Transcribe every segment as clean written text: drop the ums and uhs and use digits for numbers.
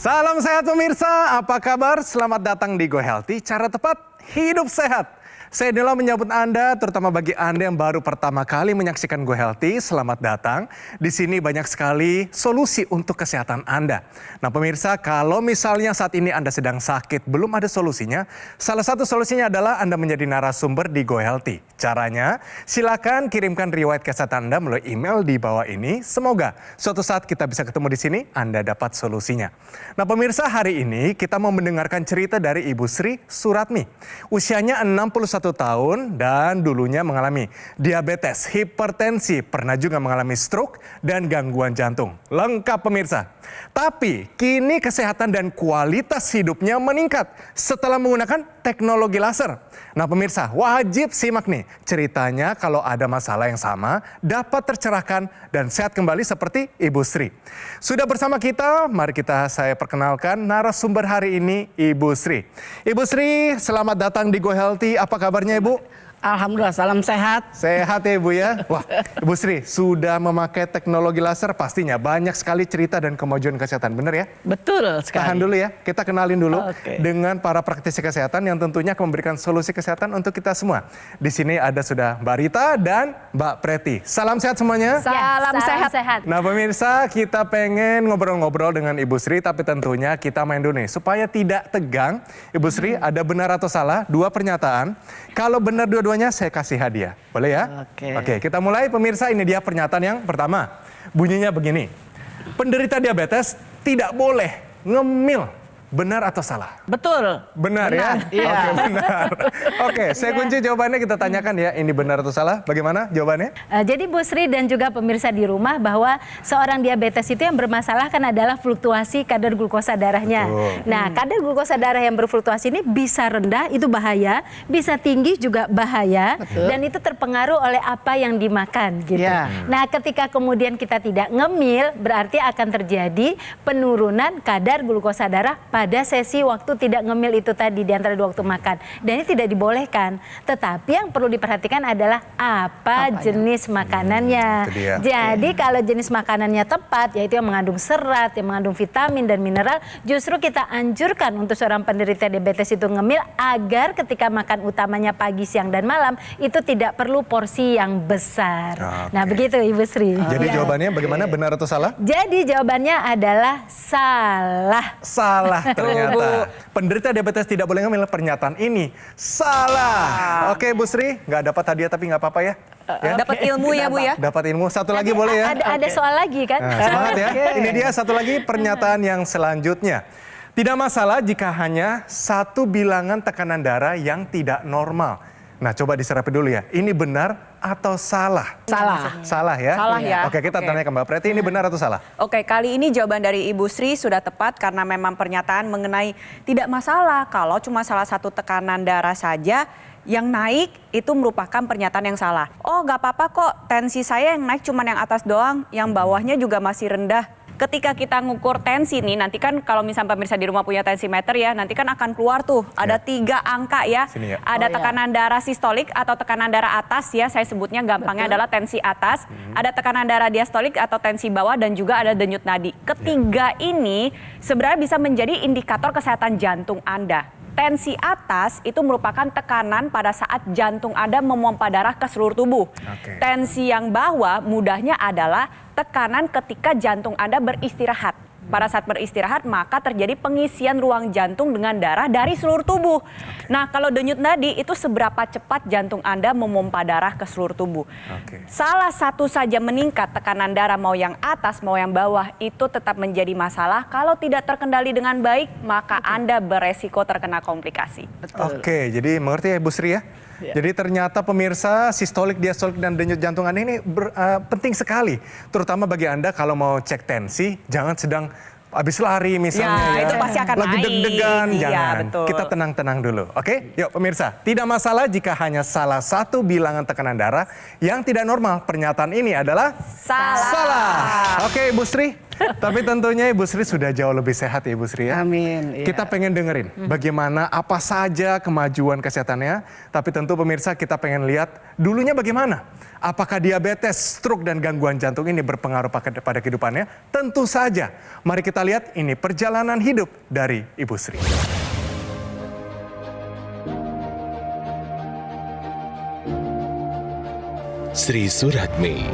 Salam sehat pemirsa, apa kabar? Selamat datang di Go Healthy, cara tepat hidup sehat. Saya Nila menyambut Anda, terutama bagi Anda yang baru pertama kali menyaksikan Go Healthy, selamat datang. Di sini banyak sekali solusi untuk kesehatan Anda. Nah pemirsa, kalau misalnya saat ini Anda sedang sakit, belum ada solusinya, salah satu solusinya adalah Anda menjadi narasumber di Go Healthy. Caranya, silakan kirimkan riwayat kesehatan Anda melalui email di bawah ini. Semoga suatu saat kita bisa ketemu di sini, Anda dapat solusinya. Nah pemirsa, hari ini kita mau mendengarkan cerita dari Ibu Sri Suratmi. Usianya 61 tahun dan dulunya mengalami diabetes, hipertensi, pernah juga mengalami stroke dan gangguan jantung. Lengkap pemirsa. Tapi kini kesehatan dan kualitas hidupnya meningkat setelah menggunakan teknologi laser. Nah pemirsa, wajib simak nih ceritanya kalau ada masalah yang sama dapat tercerahkan dan sehat kembali seperti Ibu Sri. Sudah bersama kita, mari saya perkenalkan narasumber hari ini Ibu Sri. Ibu Sri, selamat datang di Go Healthy. Apa kabarnya Ibu? Alhamdulillah, salam sehat. Sehat ya Ibu ya. Wah, Ibu Sri sudah memakai teknologi laser pastinya banyak sekali cerita dan kemajuan kesehatan, benar ya? Betul sekali. Tahan dulu ya, kita kenalin dulu Oke. dengan para praktisi kesehatan yang tentunya akan memberikan solusi kesehatan untuk kita semua. Di sini ada sudah Mbak Rita dan Mbak Preti. Salam sehat semuanya. Salam sehat. Nah pemirsa, kita pengen ngobrol-ngobrol dengan Ibu Sri, tapi tentunya kita main dulu nih. Supaya tidak tegang, Ibu Sri ada benar atau salah, 2 pernyataan. Kalau benar dua-duanya saya kasih hadiah, boleh ya? Oke, kita mulai pemirsa, ini dia pernyataan yang pertama. Bunyinya begini, penderita diabetes tidak boleh ngemil. Benar atau salah? Betul. Benar ya? Iya. Oke, benar. Oke, saya kunci jawabannya, kita tanyakan ya, ini benar atau salah? Bagaimana jawabannya? Jadi Bu Sri dan juga pemirsa di rumah bahwa seorang diabetes itu yang bermasalah kan adalah fluktuasi kadar glukosa darahnya. Betul. Nah, kadar glukosa darah yang berfluktuasi ini bisa rendah, itu bahaya, bisa tinggi juga bahaya, dan itu terpengaruh oleh apa yang dimakan gitu. Ya. Nah, ketika kemudian kita tidak ngemil, berarti akan terjadi penurunan kadar glukosa darah pada sesi waktu tidak ngemil itu tadi di antara 2 waktu makan. Dan ini tidak dibolehkan. Tetapi yang perlu diperhatikan adalah apa jenis makanannya. Itu dia. Jadi kalau jenis makanannya tepat, yaitu yang mengandung serat, yang mengandung vitamin dan mineral, justru kita anjurkan untuk seorang penderita diabetes itu ngemil agar ketika makan utamanya pagi, siang, dan malam itu tidak perlu porsi yang besar. Oke. Nah begitu Ibu Sri. Jadi Ya. jawabannya bagaimana, benar atau salah? Jadi jawabannya adalah salah. Salah ternyata. Penderita diabetes tidak boleh ngemil, pernyataan ini salah. Oke Bu Sri, nggak dapat hadiah tapi nggak apa-apa ya. Ya? Dapat ilmu ya Bu ya. Dapat ilmu. Satu lagi boleh ya. Ada soal lagi kan? Nah, semangat ya. Ini dia satu lagi pernyataan yang selanjutnya. Tidak masalah jika hanya satu bilangan tekanan darah yang tidak normal. Nah coba diserapi dulu ya. Ini benar atau salah? Salah. Salah ya? Salah ya. Oke, kita tanya ke Mbak Preti, ini benar atau salah? Oke, kali ini jawaban dari Ibu Sri sudah tepat karena memang pernyataan mengenai tidak masalah kalau cuma salah satu tekanan darah saja yang naik itu merupakan pernyataan yang salah. Oh nggak apa-apa kok, tensi saya yang naik cuma yang atas doang, yang bawahnya juga masih rendah. Ketika kita ngukur tensi nih, nanti kan kalau misalnya pemirsa di rumah punya tensimeter ya, nanti kan akan keluar tuh ada 3 angka ya. Sini ya. Ada tekanan darah sistolik atau tekanan darah atas ya, saya sebutnya gampangnya adalah tensi atas. Ada tekanan darah diastolik atau tensi bawah dan juga ada denyut nadi. Ketiga ini sebenarnya bisa menjadi indikator kesehatan jantung Anda. Tensi atas itu merupakan tekanan pada saat jantung Anda memompa darah ke seluruh tubuh. Oke. Tensi yang bawah mudahnya adalah tekanan ketika jantung Anda beristirahat. Pada saat beristirahat maka terjadi pengisian ruang jantung dengan darah dari seluruh tubuh. Nah kalau denyut nadi itu seberapa cepat jantung Anda memompa darah ke seluruh tubuh. Salah satu saja meningkat tekanan darah mau yang atas mau yang bawah itu tetap menjadi masalah. Kalau tidak terkendali dengan baik maka Anda beresiko terkena komplikasi. Oke, jadi mengerti ya Bu Sri ya? Jadi ternyata pemirsa sistolik, diastolik, dan denyut jantung Anda ini penting sekali. Terutama bagi Anda kalau mau cek tensi, jangan sedang habis lari misalnya Ya, itu pasti akan lagi naik. deg-degan, Iya, jangan. betul. Kita tenang-tenang dulu, oke? Yuk pemirsa, tidak masalah jika hanya salah satu bilangan tekanan darah yang tidak normal. Pernyataan ini adalah Salah. Oke Bu Sri, Tapi tentunya Ibu Sri sudah jauh lebih sehat ya Ibu Sri ya. Amin. Iya. Kita pengen dengerin bagaimana apa saja kemajuan kesehatannya. Tapi tentu pemirsa kita pengen lihat dulunya bagaimana. Apakah diabetes, stroke dan gangguan jantung ini berpengaruh pada kehidupannya? Tentu saja. Mari kita lihat ini perjalanan hidup dari Ibu Sri. Sri Suratmi.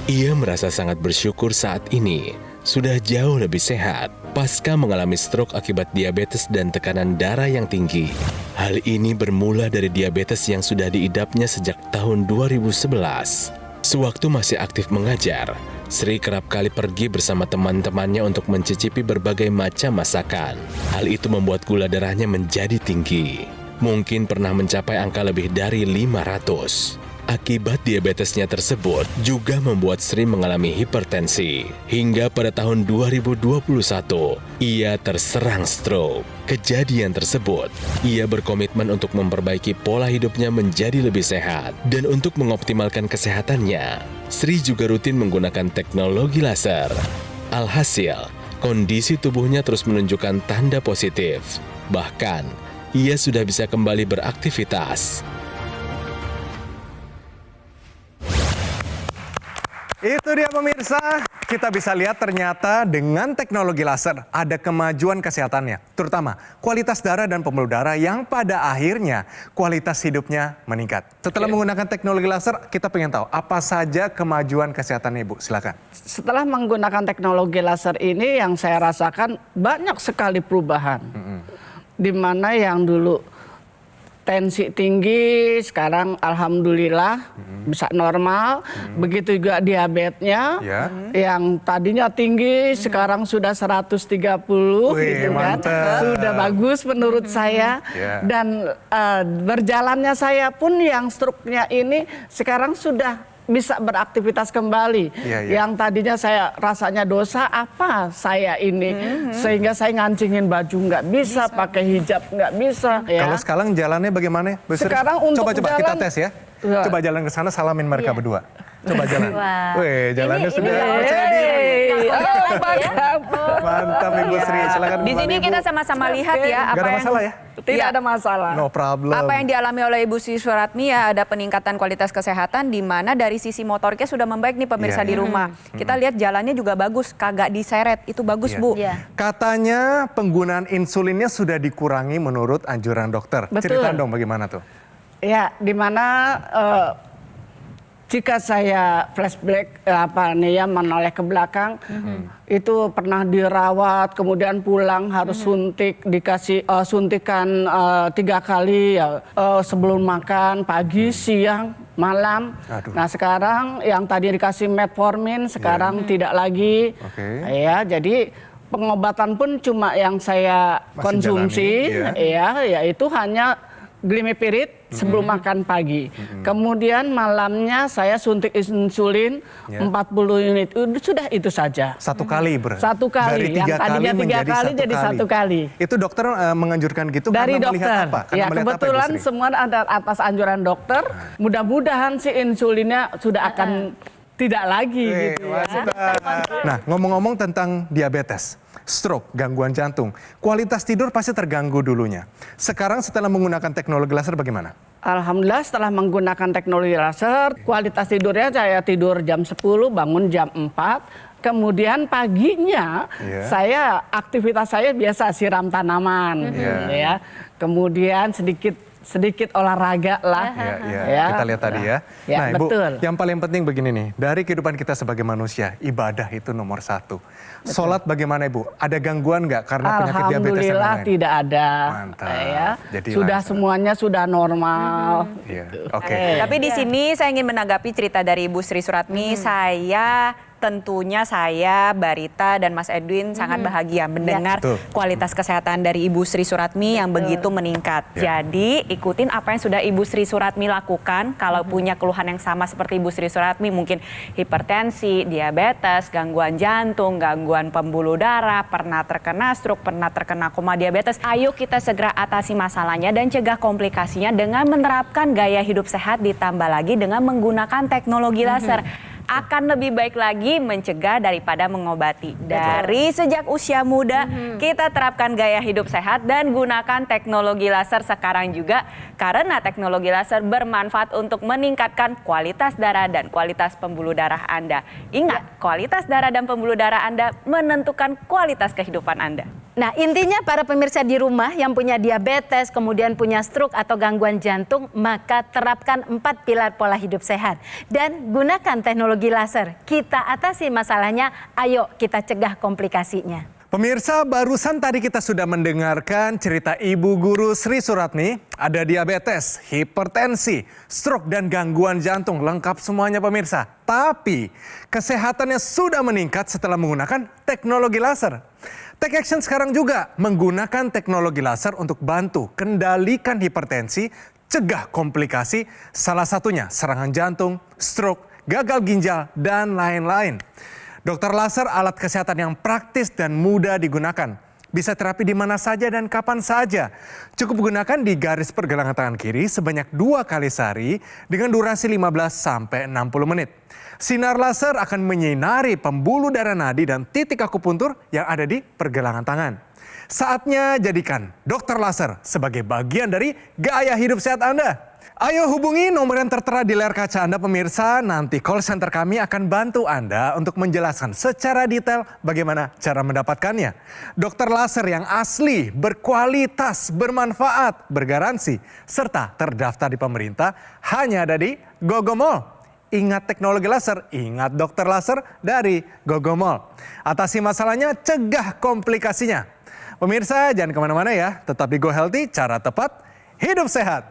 Ia merasa sangat bersyukur saat ini sudah jauh lebih sehat pasca mengalami stroke akibat diabetes dan tekanan darah yang tinggi. Hal ini bermula dari diabetes yang sudah diidapnya sejak tahun 2011. Sewaktu masih aktif mengajar, Sri kerap kali pergi bersama teman-temannya untuk mencicipi berbagai macam masakan. Hal itu membuat gula darahnya menjadi tinggi. Mungkin pernah mencapai angka lebih dari 500. Akibat diabetesnya tersebut juga membuat Sri mengalami hipertensi. Hingga pada tahun 2021, ia terserang stroke. Kejadian tersebut, ia berkomitmen untuk memperbaiki pola hidupnya menjadi lebih sehat. Dan untuk mengoptimalkan kesehatannya, Sri juga rutin menggunakan teknologi laser. Alhasil, kondisi tubuhnya terus menunjukkan tanda positif. Bahkan, ia sudah bisa kembali beraktivitas. Itu dia pemirsa, kita bisa lihat ternyata dengan teknologi laser ada kemajuan kesehatannya. Terutama kualitas darah dan pembuluh darah yang pada akhirnya kualitas hidupnya meningkat. Setelah menggunakan teknologi laser, kita pengen tahu apa saja kemajuan kesehatannya Ibu, silakan. Setelah menggunakan teknologi laser ini yang saya rasakan banyak sekali perubahan. Di mana yang dulu tensi tinggi, sekarang alhamdulillah bisa normal. Begitu juga diabetesnya, yang tadinya tinggi sekarang sudah 130. Gitu kan. Sudah bagus menurut saya. Dan berjalannya saya pun yang stroke-nya ini sekarang sudah bisa beraktivitas kembali. Yang tadinya saya rasanya dosa, apa saya ini, sehingga saya ngancingin baju nggak bisa, pakai hijab nggak bisa. Ya. Kalau sekarang jalannya bagaimana? Bu Sri? Sekarang untuk coba kita jalan- tes ya. Coba jalan ke sana, salamin mereka berdua. Coba jalan. Wih, jalannya sudah percaya diri. Mantap Ibu Sri, silakan Di kembali, sini Ibu. kita sama-sama lihat ya Nggak ada masalah ya? Tidak ada masalah. No problem. Apa yang dialami oleh Ibu Sri Suratmi ya, ada peningkatan kualitas kesehatan di mana dari sisi motoriknya sudah membaik nih pemirsa di rumah. Kita lihat jalannya juga bagus, kagak diseret, itu bagus Bu. Katanya penggunaan insulinnya sudah dikurangi menurut anjuran dokter. Betul. Cerita dong bagaimana tuh? Ya, di mana jika saya flashback menoleh ke belakang, itu pernah dirawat, kemudian pulang harus dikasih suntikan 3 kali ya, sebelum makan, pagi, siang, malam. Nah sekarang yang tadi dikasih metformin, sekarang tidak lagi. Ya, jadi pengobatan pun cuma yang saya konsumsi, yaitu hanya Glimepiride sebelum makan pagi. Kemudian malamnya saya suntik insulin 40 unit. Sudah itu saja. 1 kali berarti? 1 kali. Dari 3 yang tadinya 3 menjadi kali 1 jadi 1 kali. Itu dokter menganjurkan gitu Dari karena dokter. melihat apa? Karena Ya melihat kebetulan apa, Ibu Sri? semua ada atas anjuran dokter. Mudah-mudahan si insulinnya sudah akan tidak lagi gitu ya. Nah, ngomong-ngomong tentang diabetes, stroke, gangguan jantung, kualitas tidur pasti terganggu dulunya. Sekarang setelah menggunakan teknologi laser bagaimana? Alhamdulillah setelah menggunakan teknologi laser, kualitas tidurnya saya tidur jam 10, bangun jam 4. Kemudian paginya saya aktivitas saya biasa siram tanaman, ya. Kemudian sedikit olahraga lah. Kita lihat tadi ya. Ya, Nah Ibu, betul. yang paling penting begini nih, dari kehidupan kita sebagai manusia, ibadah itu nomor 1. Sholat bagaimana Ibu? Ada gangguan nggak karena penyakit diabetes yang Alhamdulillah lain? tidak ada. Mantap. Ya. Jadi Sudah lancar. semuanya sudah normal. Oke. Tapi di sini saya ingin menanggapi cerita dari Ibu Sri Suratmi. Tentunya saya, Barita dan Mas Edwin sangat bahagia mendengar kualitas kesehatan dari Ibu Sri Suratmi yang begitu meningkat. Jadi ikutin apa yang sudah Ibu Sri Suratmi lakukan. Kalau punya keluhan yang sama seperti Ibu Sri Suratmi, mungkin hipertensi, diabetes, gangguan jantung, gangguan pembuluh darah, pernah terkena stroke, pernah terkena koma diabetes. Ayo kita segera atasi masalahnya dan cegah komplikasinya dengan menerapkan gaya hidup sehat, ditambah lagi dengan menggunakan teknologi laser. akan lebih baik lagi mencegah daripada mengobati. Dari sejak usia muda kita terapkan gaya hidup sehat dan gunakan teknologi laser sekarang juga, karena teknologi laser bermanfaat untuk meningkatkan kualitas darah dan kualitas pembuluh darah Anda. Ingat, kualitas darah dan pembuluh darah Anda menentukan kualitas kehidupan Anda. Nah, intinya para pemirsa di rumah yang punya diabetes, kemudian punya stroke atau gangguan jantung, maka terapkan 4 pilar pola hidup sehat. Dan gunakan teknologi laser. Kita atasi masalahnya, ayo kita cegah komplikasinya. Pemirsa, barusan tadi kita sudah mendengarkan cerita Ibu Guru Sri Suratmi. Ada diabetes, hipertensi, stroke, dan gangguan jantung. Lengkap semuanya pemirsa. Tapi kesehatannya sudah meningkat setelah menggunakan teknologi laser. Take Action sekarang juga menggunakan teknologi laser untuk bantu kendalikan hipertensi, cegah komplikasi, salah satunya serangan jantung, stroke, gagal ginjal, dan lain-lain. Dokter laser alat kesehatan yang praktis dan mudah digunakan. Bisa terapi di mana saja dan kapan saja. Cukup gunakan di garis pergelangan tangan kiri sebanyak 2 kali sehari dengan durasi 15-60 menit. Sinar laser akan menyinari pembuluh darah nadi dan titik akupuntur yang ada di pergelangan tangan. Saatnya jadikan dokter laser sebagai bagian dari gaya hidup sehat Anda. Ayo hubungi nomor yang tertera di layar kaca Anda pemirsa. Nanti call center kami akan bantu Anda untuk menjelaskan secara detail bagaimana cara mendapatkannya. Dokter laser yang asli, berkualitas, bermanfaat, bergaransi, serta terdaftar di pemerintah hanya ada di Gogomall. Ingat teknologi laser, ingat dokter laser dari Gogomall. Atasi masalahnya, cegah komplikasinya. Pemirsa jangan kemana-mana ya, tetap di Go Healthy, cara tepat, hidup sehat.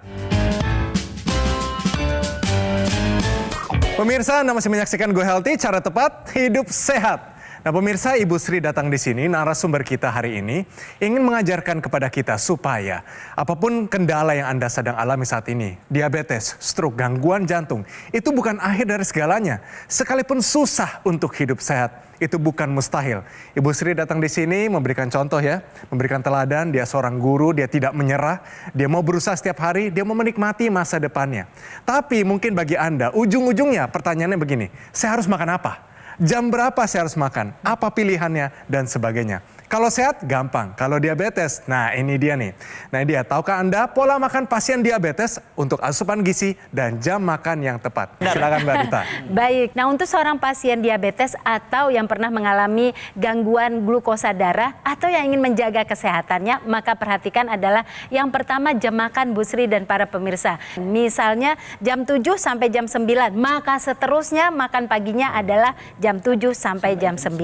Pemirsa, Anda masih menyaksikan Go Healthy, cara tepat, hidup sehat. Nah pemirsa, Ibu Sri datang di sini, narasumber kita hari ini ingin mengajarkan kepada kita supaya apapun kendala yang Anda sedang alami saat ini, diabetes, stroke, gangguan jantung, itu bukan akhir dari segalanya. Sekalipun susah untuk hidup sehat, itu bukan mustahil. Ibu Sri datang di sini memberikan contoh ya, memberikan teladan, dia seorang guru, dia tidak menyerah, dia mau berusaha setiap hari, dia mau menikmati masa depannya. Tapi mungkin bagi Anda, ujung-ujungnya pertanyaannya begini, saya harus makan apa? Jam berapa saya harus makan? Apa pilihannya? Dan sebagainya. Kalau sehat, gampang. Kalau diabetes, nah ini dia nih. Nah ini dia, tahukah Anda pola makan pasien diabetes untuk asupan gizi dan jam makan yang tepat? Silakan Mbak Rita. Baik, nah untuk seorang pasien diabetes atau yang pernah mengalami gangguan glukosa darah atau yang ingin menjaga kesehatannya, maka perhatikan adalah yang pertama jam makan Bu Sri dan para pemirsa. Misalnya jam 7 sampai jam 9, maka seterusnya makan paginya adalah jam 7 sampai jam 9.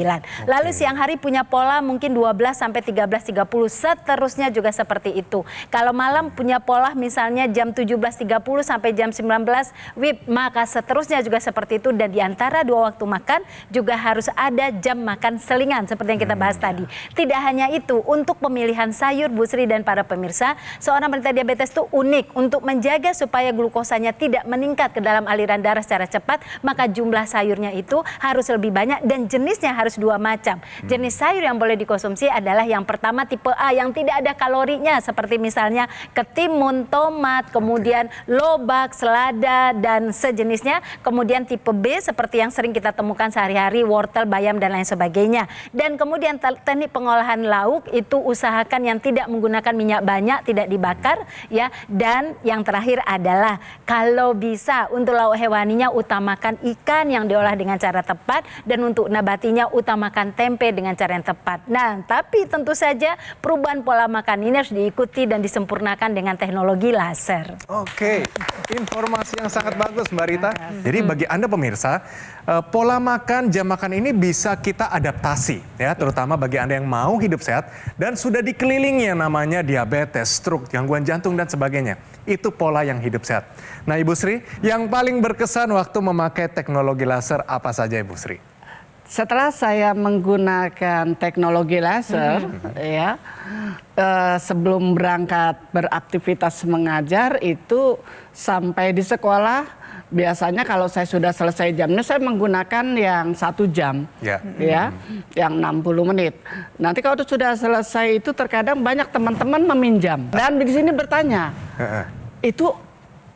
Lalu siang hari punya pola mungkin 12 sampai 13.30, seterusnya juga seperti itu. Kalau malam punya pola misalnya jam 17.30 sampai jam 19 WIB, maka seterusnya juga seperti itu. Dan di antara 2 waktu makan juga harus ada jam makan selingan seperti yang kita bahas tadi. Tidak hanya itu, untuk pemilihan sayur Bu Sri dan para pemirsa, seorang penderita diabetes itu unik. Untuk menjaga supaya glukosanya tidak meningkat ke dalam aliran darah secara cepat, maka jumlah sayurnya itu harus lebih banyak dan jenisnya harus 2 macam. Jenis sayur yang boleh dikonsumsi adalah yang pertama tipe A yang tidak ada kalorinya seperti misalnya ketimun, tomat, kemudian lobak, selada dan sejenisnya. Kemudian tipe B seperti yang sering kita temukan sehari-hari, wortel, bayam dan lain sebagainya. Dan kemudian teknik pengolahan lauk itu usahakan yang tidak menggunakan minyak banyak, tidak dibakar ya. Dan yang terakhir adalah kalau bisa untuk lauk hewaninya utamakan ikan yang diolah dengan cara tepat dan untuk nabatinya utamakan tempe dengan cara yang tepat. Nah, tapi tentu saja perubahan pola makan ini harus diikuti dan disempurnakan dengan teknologi laser. Oke, informasi yang sangat bagus Mbak Rita. Jadi bagi Anda pemirsa, pola makan, jam makan ini bisa kita adaptasi ya, terutama bagi Anda yang mau hidup sehat dan sudah dikelilingi yang namanya diabetes, stroke, gangguan jantung dan sebagainya. Itu pola yang hidup sehat. Nah Ibu Sri, yang paling berkesan waktu memakai teknologi laser apa saja Ibu Sri? Setelah saya menggunakan teknologi laser, ya, sebelum berangkat beraktivitas mengajar itu sampai di sekolah, biasanya kalau saya sudah selesai jamnya, saya menggunakan yang 1 jam, ya, yang 60 menit. Nanti kalau sudah selesai itu terkadang banyak teman-teman meminjam dan di sini bertanya, itu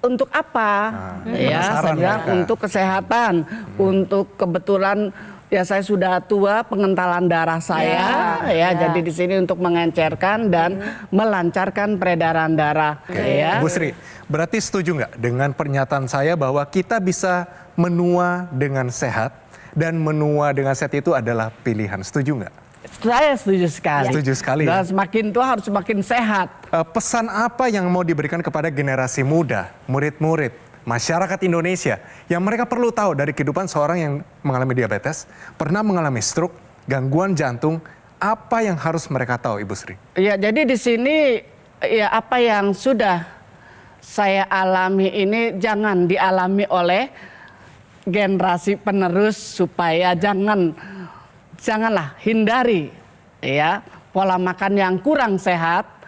untuk apa? Ya, penasaran saya bilang mereka. untuk kesehatan, untuk kebetulan ya saya sudah tua, pengentalan darah saya, jadi di sini untuk mengencerkan dan melancarkan peredaran darah. Ya. Bu Sri, berarti setuju nggak dengan pernyataan saya bahwa kita bisa menua dengan sehat dan menua dengan sehat itu adalah pilihan? Setuju nggak? Saya setuju sekali. Setuju sekali, ya. Dan semakin tua harus semakin sehat. Pesan apa yang mau diberikan kepada generasi muda, murid-murid, masyarakat Indonesia yang mereka perlu tahu dari kehidupan seorang yang mengalami diabetes, pernah mengalami stroke, gangguan jantung, apa yang harus mereka tahu, Ibu Sri? Ya, jadi di sini ya apa yang sudah saya alami ini jangan dialami oleh generasi penerus, supaya janganlah hindari ya pola makan yang kurang sehat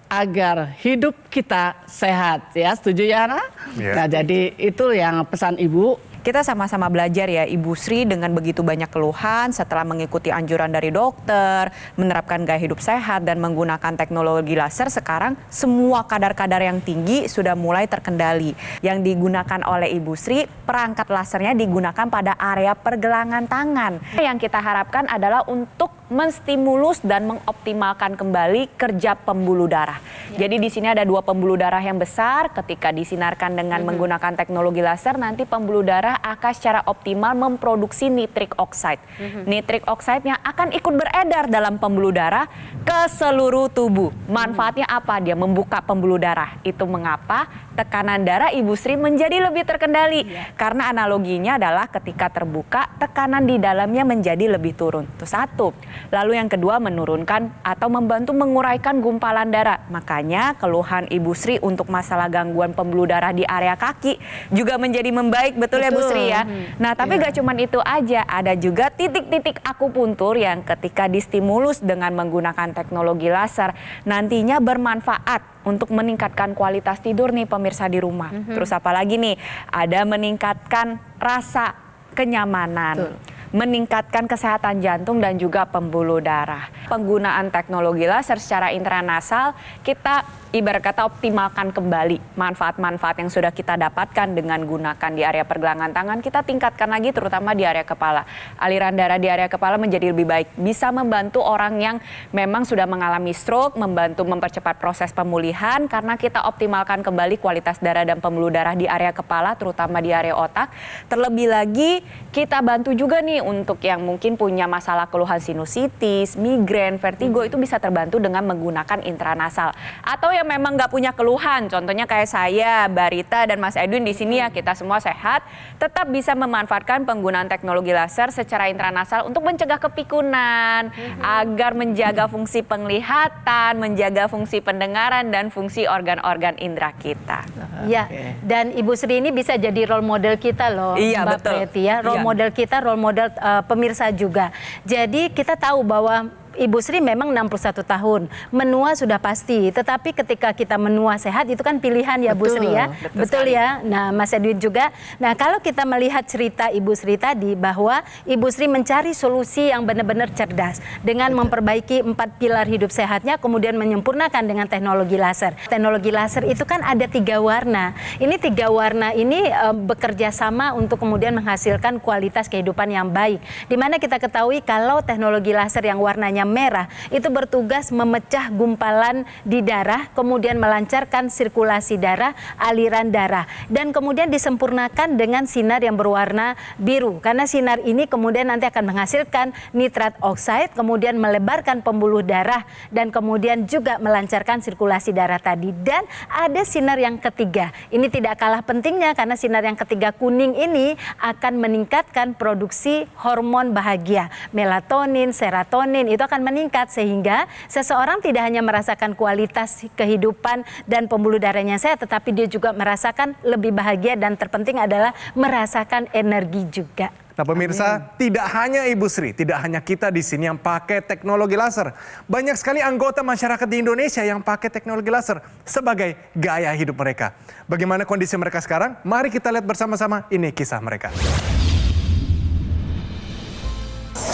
agar hidup kita sehat, ya. Setuju ya, Ana? Nah, jadi itu yang pesan Ibu. Kita sama-sama belajar ya Ibu Sri dengan begitu banyak keluhan setelah mengikuti anjuran dari dokter, menerapkan gaya hidup sehat dan menggunakan teknologi laser. Sekarang semua kadar-kadar yang tinggi sudah mulai terkendali. Yang digunakan oleh Ibu Sri, perangkat lasernya digunakan pada area pergelangan tangan. Yang kita harapkan adalah untuk menstimulus dan mengoptimalkan kembali kerja pembuluh darah. Jadi di sini ada 2 pembuluh darah yang besar. Ketika disinarkan dengan menggunakan teknologi laser, nanti pembuluh darah akan secara optimal memproduksi nitric oxide. Nitric oxide-nya akan ikut beredar dalam pembuluh darah ke seluruh tubuh. Manfaatnya apa? Dia membuka pembuluh darah. Itu mengapa tekanan darah Ibu Sri menjadi lebih terkendali. Karena analoginya adalah ketika terbuka, tekanan di dalamnya menjadi lebih turun. Itu satu. Lalu yang kedua, menurunkan atau membantu menguraikan gumpalan darah. Makanya keluhan Ibu Sri untuk masalah gangguan pembuluh darah di area kaki juga menjadi membaik, betul ya Bu Sri ya? Nah, tapi gak cuman itu aja, ada juga titik-titik akupuntur yang ketika distimulus dengan menggunakan teknologi laser nantinya bermanfaat untuk meningkatkan kualitas tidur nih pemirsa di rumah. Terus apalagi nih, ada meningkatkan rasa kenyamanan. Meningkatkan kesehatan jantung dan juga pembuluh darah. Penggunaan teknologi laser secara intranasal, kita ibarat kata optimalkan kembali manfaat-manfaat yang sudah kita dapatkan dengan gunakan di area pergelangan tangan, kita tingkatkan lagi terutama di area kepala. Aliran darah di area kepala menjadi lebih baik, bisa membantu orang yang memang sudah mengalami stroke, membantu mempercepat proses pemulihan karena kita optimalkan kembali kualitas darah dan pembuluh darah di area kepala, terutama di area otak. Terlebih lagi kita bantu juga nih untuk yang mungkin punya masalah keluhan sinusitis, migrain, vertigo, itu bisa terbantu dengan menggunakan intranasal. Atau yang memang nggak punya keluhan, contohnya kayak saya, Barita dan Mas Edwin di sini ya, kita semua sehat, tetap bisa memanfaatkan penggunaan teknologi laser secara intranasal untuk mencegah kepikunan, agar menjaga fungsi penglihatan, menjaga fungsi pendengaran dan fungsi organ-organ indera kita. Ya, dan Ibu Sri ini bisa jadi role model kita loh, Iya, Mbak betul. Preti ya, role Iya. model kita, role model pemirsa juga. Jadi kita tahu bahwa Ibu Sri memang 61 tahun, menua sudah pasti, tetapi ketika kita menua sehat itu kan pilihan ya Bu Betul, Sri ya. betul sekali. Ya. Nah, Mas Edwin juga. Nah, kalau kita melihat cerita Ibu Sri tadi bahwa Ibu Sri mencari solusi yang benar-benar cerdas dengan memperbaiki 4 pilar hidup sehatnya, kemudian menyempurnakan dengan teknologi laser. Teknologi laser itu kan ada 3 warna. Ini 3 warna ini bekerja sama untuk kemudian menghasilkan kualitas kehidupan yang baik. Di mana kita ketahui kalau teknologi laser yang warnanya merah itu bertugas memecah gumpalan di darah, kemudian melancarkan sirkulasi darah, aliran darah, dan kemudian disempurnakan dengan sinar yang berwarna biru. Karena sinar ini kemudian nanti akan menghasilkan nitrat oxide, kemudian melebarkan pembuluh darah dan kemudian juga melancarkan sirkulasi darah tadi. Dan ada sinar yang ketiga. Ini tidak kalah pentingnya karena sinar yang ketiga kuning ini akan meningkatkan produksi hormon bahagia, melatonin, serotonin itu akan meningkat sehingga seseorang tidak hanya merasakan kualitas kehidupan dan pembuluh darahnya sehat, tetapi dia juga merasakan lebih bahagia dan terpenting adalah merasakan energi juga. Nah pemirsa, tidak hanya Ibu Sri, tidak hanya kita di sini yang pakai teknologi laser. Banyak sekali anggota masyarakat di Indonesia yang pakai teknologi laser sebagai gaya hidup mereka. Bagaimana kondisi mereka sekarang? Mari kita lihat bersama-sama, ini kisah mereka.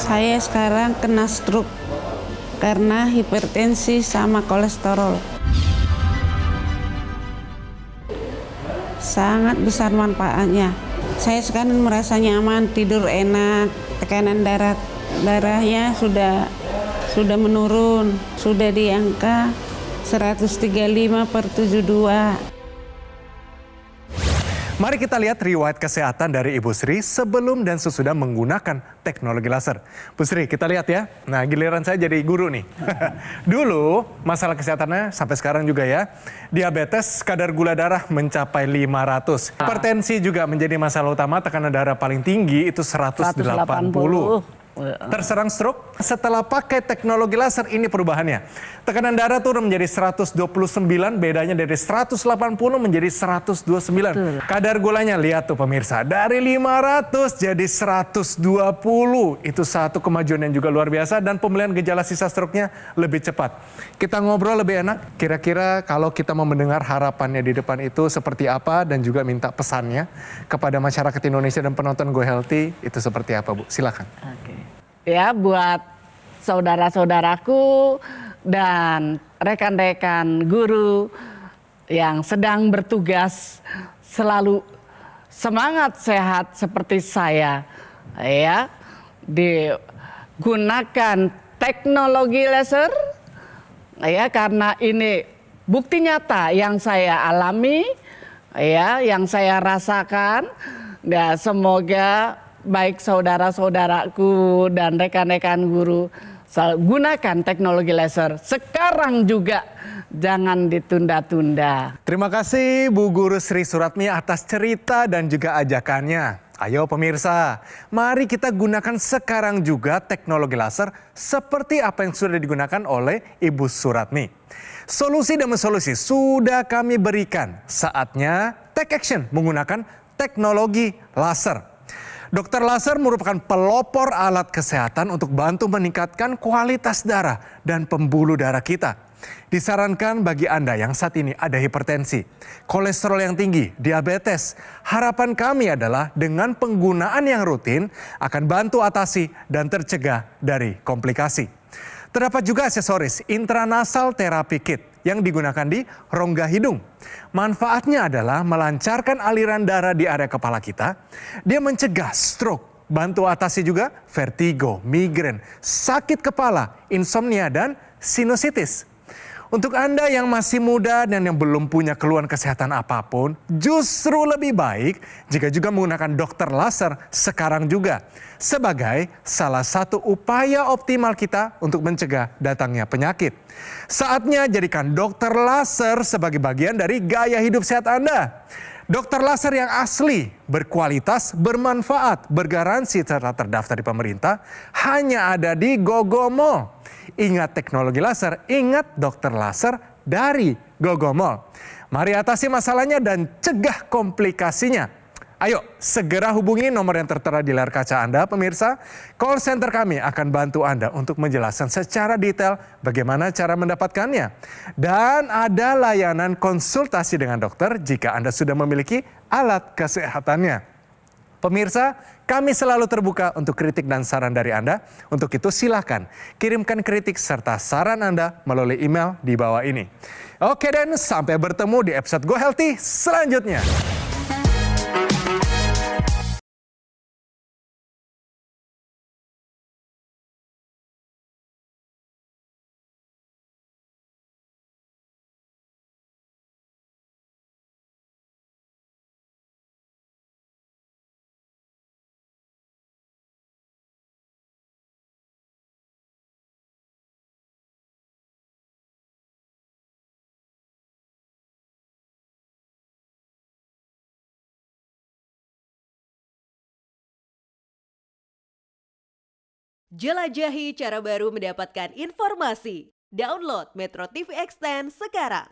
Saya sekarang kena stroke karena hipertensi sama kolesterol. sangat besar manfaatnya. Saya sekarang merasa nyaman, tidur enak, tekanan darahnya sudah menurun, sudah di angka 135/72. Mari kita lihat riwayat kesehatan dari Ibu Sri sebelum dan sesudah menggunakan teknologi laser. Bu Sri, kita lihat ya. Nah, giliran saya jadi guru nih. Dulu, masalah kesehatannya sampai sekarang juga ya. Diabetes, kadar gula darah mencapai 500. Hipertensi juga menjadi masalah utama, tekanan darah paling tinggi itu 180. Terserang stroke, setelah pakai teknologi laser ini perubahannya. Tekanan darah turun menjadi 129, bedanya dari 180 menjadi 129. Kadar gulanya lihat tuh pemirsa, dari 500 jadi 120. Itu satu kemajuan yang juga luar biasa dan pemulihan gejala sisa stroke-nya lebih cepat. Kita ngobrol lebih enak, kira-kira kalau kita mau mendengar harapannya di depan itu seperti apa dan juga minta pesannya kepada masyarakat Indonesia dan penonton Go Healthy itu seperti apa, Bu? Silakan. Ya, buat saudara-saudaraku dan rekan-rekan guru yang sedang bertugas, selalu semangat sehat seperti saya. Ya, digunakan teknologi laser ya, karena ini bukti nyata yang saya alami, ya, yang saya rasakan. Ya, semoga baik saudara-saudaraku dan rekan-rekan guru gunakan teknologi laser sekarang juga, jangan ditunda-tunda. Terima kasih Bu Guru Sri Suratmi atas cerita dan juga ajakannya. Ayo pemirsa, mari kita gunakan sekarang juga teknologi laser seperti apa yang sudah digunakan oleh Ibu Suratmi. Solusi demi solusi sudah kami berikan. Saatnya take action menggunakan teknologi laser. Dokter laser merupakan pelopor alat kesehatan untuk bantu meningkatkan kualitas darah dan pembuluh darah kita. Disarankan bagi Anda yang saat ini ada hipertensi, kolesterol yang tinggi, diabetes. Harapan kami adalah dengan penggunaan yang rutin akan bantu atasi dan tercegah dari komplikasi. Terdapat juga aksesoris intranasal therapy kit yang digunakan di rongga hidung. Manfaatnya adalah melancarkan aliran darah di area kepala kita. Dia mencegah stroke, bantu atasi juga vertigo, migrain, sakit kepala, insomnia, dan sinusitis. Untuk Anda yang masih muda dan yang belum punya keluhan kesehatan apapun, justru lebih baik jika juga menggunakan dokter laser sekarang juga. Sebagai salah satu upaya optimal kita untuk mencegah datangnya penyakit. Saatnya jadikan dokter laser sebagai bagian dari gaya hidup sehat Anda. Dokter laser yang asli, berkualitas, bermanfaat, bergaransi serta terdaftar di pemerintah hanya ada di Gogomo. Ingat teknologi laser, ingat dokter laser dari Gogomo. Mari atasi masalahnya dan cegah komplikasinya. Ayo segera hubungi nomor yang tertera di layar kaca Anda pemirsa. Call center kami akan bantu Anda untuk menjelaskan secara detail bagaimana cara mendapatkannya. Dan ada layanan konsultasi dengan dokter jika Anda sudah memiliki alat kesehatannya. Pemirsa, kami selalu terbuka untuk kritik dan saran dari Anda. Untuk itu silakan kirimkan kritik serta saran Anda melalui email di bawah ini. Oke dan sampai bertemu di episode Go Healthy selanjutnya. Jelajahi cara baru mendapatkan informasi. Download Metro TV Extend sekarang.